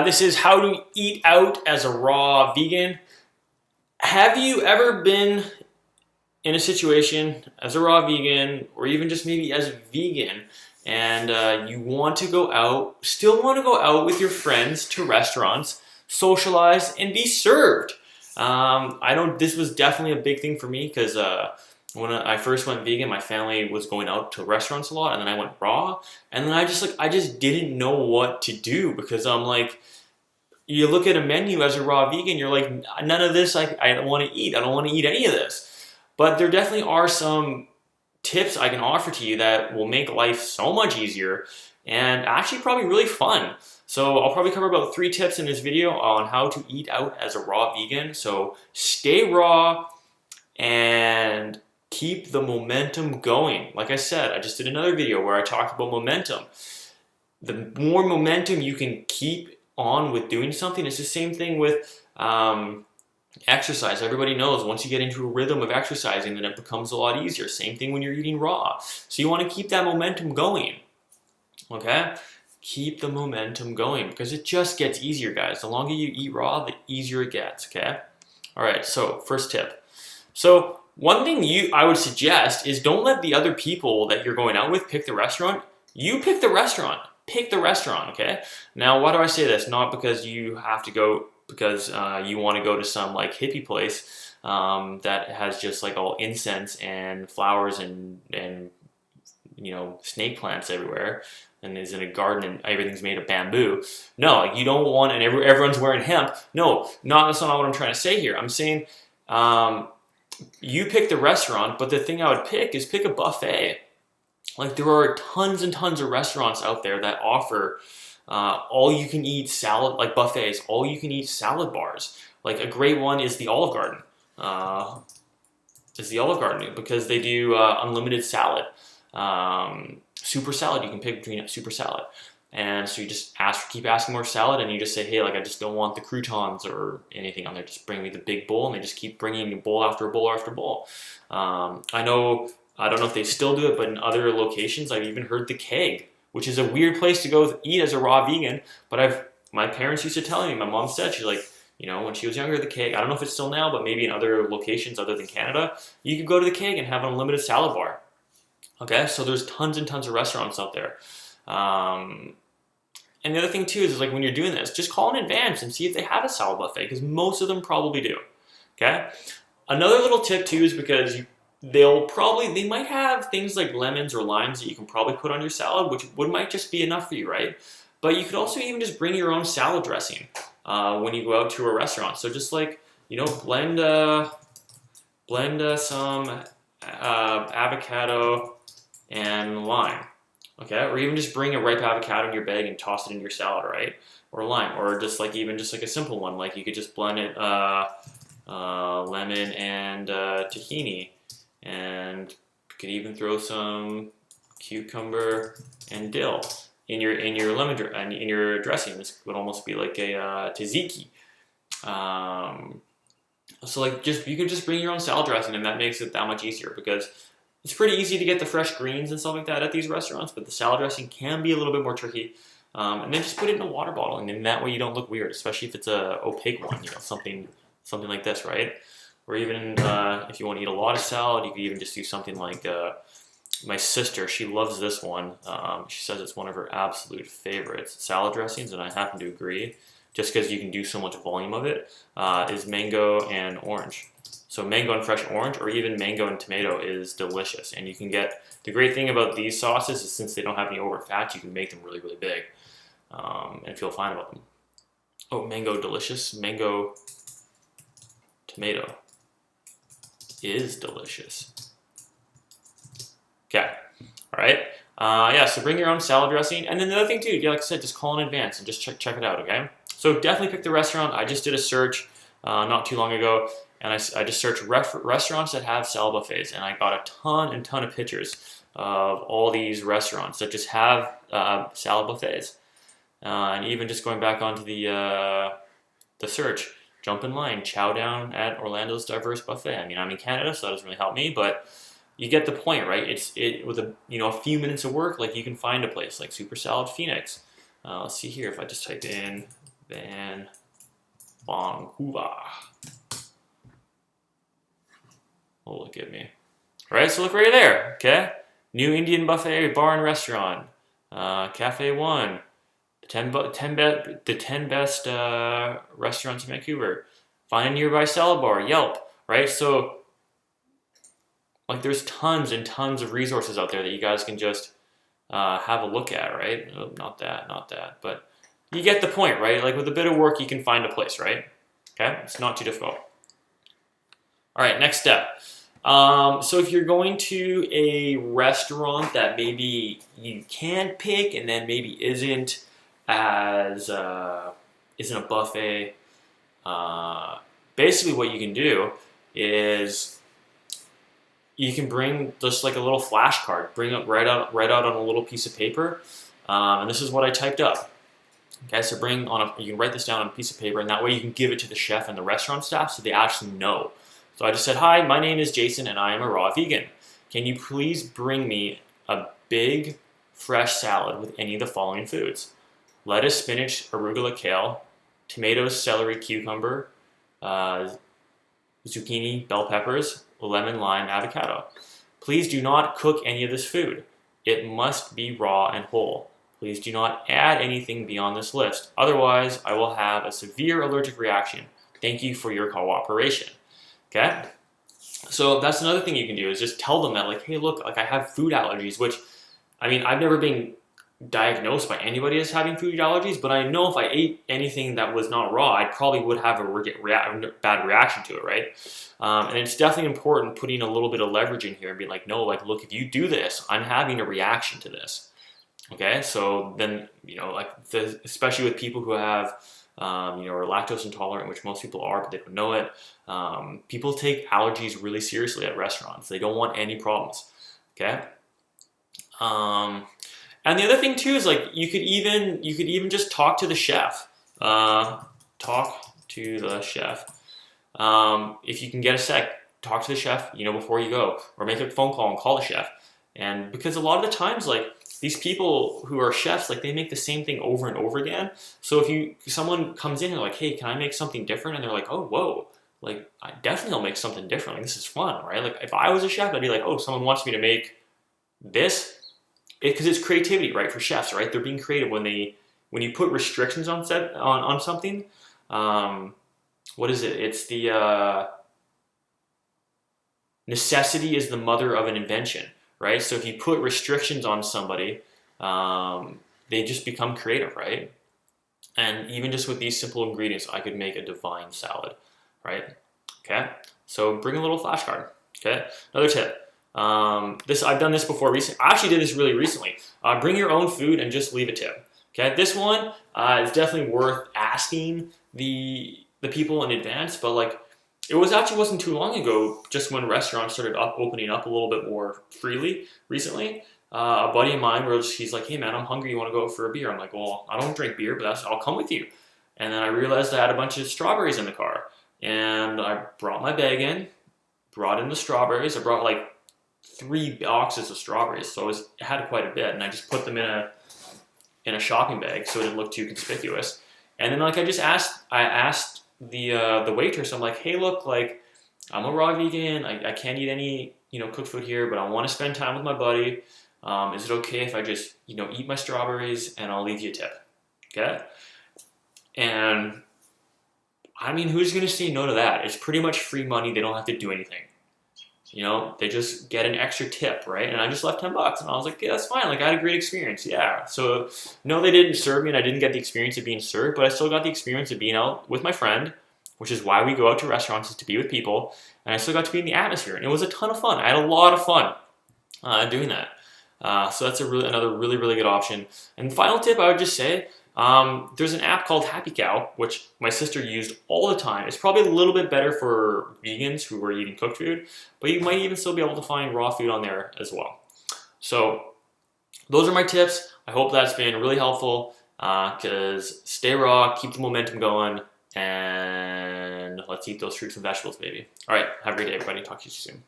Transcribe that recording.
This is how to eat out as a raw vegan. Have you ever been in a situation as a raw vegan, or even just maybe as a vegan, and you want to go out, still want to go out with your friends to restaurants, socialize, and be served? This was definitely a big thing for me because when I first went vegan, my family was going out to restaurants a lot, and then I went raw, and then I just didn't know what to do because I'm like, you look at a menu as a raw vegan, you're like, none of this I don't want to eat. I don't want to eat any of this. But there definitely are some tips I can offer to you that will make life so much easier and actually probably really fun. So I'll probably cover about 3 tips in this video on how to eat out as a raw vegan. So stay raw and keep the momentum going. Like I said, I just did another video where I talked about momentum. The more momentum you can keep on with doing something, it's the same thing with exercise. Everybody knows once you get into a rhythm of exercising, then it becomes a lot easier. Same thing when you're eating raw. So you want to keep that momentum going, okay? Keep the momentum going because it just gets easier, guys. The longer you eat raw, the easier it gets, okay? All right, so first tip. So one thing I would suggest is don't let the other people that you're going out with pick the restaurant. You pick the restaurant. Pick the restaurant, okay? Now, why do I say this? Not because you have to go because you want to go to some like hippie place that has just like all incense and flowers and you know, snake plants everywhere and is in a garden and everything's made of bamboo. No, like you don't want, and everyone's wearing hemp. No, that's not what I'm trying to say here. I'm saying you pick the restaurant, but the thing I would pick is pick a buffet. Like there are tons and tons of restaurants out there that offer all-you-can-eat salad, like buffets, all-you-can-eat salad bars. Like a great one is the Olive Garden. Because they do unlimited salad, super salad. You can pick between a super salad, and so you just keep asking more salad, and you just say, hey, like I just don't want the croutons or anything on there. Just bring me the big bowl, and they just keep bringing you bowl after bowl after bowl. I don't know if they still do it, but in other locations, I've even heard the keg, which is a weird place to go eat as a raw vegan. But my parents used to tell me, my mom said, she's like, you know, when she was younger, the keg, I don't know if it's still now, but maybe in other locations other than Canada, you could go to the keg and have an unlimited salad bar. Okay, so there's tons and tons of restaurants out there. And the other thing too is like when you're doing this, just call in advance and see if they have a salad buffet because most of them probably do. Okay, another little tip too is because they might have things like lemons or limes that you can probably put on your salad, which might just be enough for you, right? But you could also even just bring your own salad dressing when you go out to a restaurant. So just like, you know, blend some avocado and lime, okay? Or even just bring a ripe avocado in your bag and toss it in your salad, right? Or lime, or just like even just like a simple one, like you could just blend it lemon and tahini. And you could even throw some cucumber and dill in your lemon and in your dressing. This would almost be like a tzatziki. So like you could just bring your own salad dressing, and that makes it that much easier because it's pretty easy to get the fresh greens and stuff like that at these restaurants, but the salad dressing can be a little bit more tricky. And then just put it in a water bottle, and then that way you don't look weird, especially if it's a opaque one, you know, something like this, right? Or even if you want to eat a lot of salad, you could even just do something like my sister. She loves this one. She says it's one of her absolute favorites. Salad dressings, and I happen to agree, just because you can do so much volume of it, is mango and orange. So mango and fresh orange, or even mango and tomato is delicious. And you can get, the great thing about these sauces is since they don't have any over fat, you can make them really, really big and feel fine about them. Oh, mango delicious. Mango tomato is delicious. Okay, all right. Yeah, so bring your own salad dressing. And then the other thing too, yeah, like I said, just call in advance and just check it out, okay? So definitely pick the restaurant. I just did a search not too long ago, and I just searched restaurants that have salad buffets, and I got a ton of pictures of all these restaurants that just have salad buffets. And even just going back onto the search, jump in line, chow down at Orlando's Diverse Buffet. I mean, I'm in Canada, so that doesn't really help me, but you get the point, right? With a few minutes of work, like you can find a place like Super Salad Phoenix. Let's see here if I just type in Vancouver. Oh, look at me. All right, so look right there, okay? New Indian buffet, bar and restaurant. Cafe 1. The 10 best restaurants in Vancouver. Find a nearby salad bar, Yelp, right? So, like, there's tons and tons of resources out there that you guys can just have a look at, right? Oh, not that, but you get the point, right? Like, with a bit of work, you can find a place, right? Okay, it's not too difficult. All right, next step. So if you're going to a restaurant that maybe you can pick and then maybe isn't as isn't a buffet, basically what you can do is you can bring just like a little flashcard, bring it right out on a little piece of paper, and this is what I typed up. Okay, so you can write this down on a piece of paper, and that way you can give it to the chef and the restaurant staff so they actually know. So I just said, hi, my name is Jason and I am a raw vegan. Can you please bring me a big fresh salad with any of the following foods? Lettuce, spinach, arugula, kale, tomatoes, celery, cucumber, zucchini, bell peppers, lemon, lime, avocado. Please do not cook any of this food. It must be raw and whole. Please do not add anything beyond this list. Otherwise, I will have a severe allergic reaction. Thank you for your cooperation. Okay? So that's another thing you can do is just tell them that, like, hey, look, like I have food allergies, which, I mean, I've never been diagnosed by anybody as having food allergies, but I know if I ate anything that was not raw, I probably would have a bad reaction to it, right? And it's definitely important putting a little bit of leverage in here and being like, no, like, look, if you do this, I'm having a reaction to this. Okay, so then, you know, like, especially with people who have, you know, are lactose intolerant, which most people are, but they don't know it. People take allergies really seriously at restaurants. They don't want any problems. Okay. And the other thing too is, like, you could even just talk to the chef. Talk to the chef. If you can get a sec, talk to the chef, you know, before you go, or make a phone call and call the chef. And because a lot of the times, like, these people who are chefs, like, they make the same thing over and over again. So if someone comes in and like, hey, can I make something different? And they're like, oh, whoa, like, I definitely will make something different. Like, this is fun, right? Like, if I was a chef, I'd be like, oh, someone wants me to make this, because it's creativity, right? For chefs, right? They're being creative when you put restrictions on something. What is it? It's the necessity is the mother of an invention. Right? So if you put restrictions on somebody, they just become creative, right? And even just with these simple ingredients, I could make a divine salad, right? Okay, so bring a little flashcard. Okay, another tip. I've done this before recently. I actually did this really recently. Bring your own food and just leave a tip. Okay, this one is definitely worth asking the people in advance, but like, it wasn't too long ago, just when restaurants started opening up a little bit more freely recently. A buddy of mine, he's like, hey man, I'm hungry, you want to go out for a beer? I'm like, well, I don't drink beer, but I'll come with you. And then I realized I had a bunch of strawberries in the car. And I brought my bag in, brought in the strawberries. I brought like 3 boxes of strawberries, so it had quite a bit. And I just put them in a shopping bag so it didn't look too conspicuous. And then, like, I asked the waitress, I'm like, hey, look, like, I'm a raw vegan, I can't eat any, you know, cooked food here, but I want to spend time with my buddy. Is it okay if I just, you know, eat my strawberries and I'll leave you a tip? Okay? And I mean, who's going to say no to that? It's pretty much free money. They don't have to do anything. You know, they just get an extra tip, right? And I just left $10, and I was like, yeah, that's fine. Like, I had a great experience. Yeah. So, no, they didn't serve me, and I didn't get the experience of being served, but I still got the experience of being out with my friend, which is why we go out to restaurants, is to be with people, and I still got to be in the atmosphere, and it was a ton of fun. I had a lot of fun doing that. So that's another really, really good option. And the final tip I would just say, there's an app called Happy Cow, which my sister used all the time. It's probably a little bit better for vegans who are eating cooked food, but you might even still be able to find raw food on there as well. So those are my tips. I hope that's been really helpful, because stay raw, keep the momentum going, and let's eat those fruits and vegetables, baby. All right, have a great day, everybody. Talk to you soon.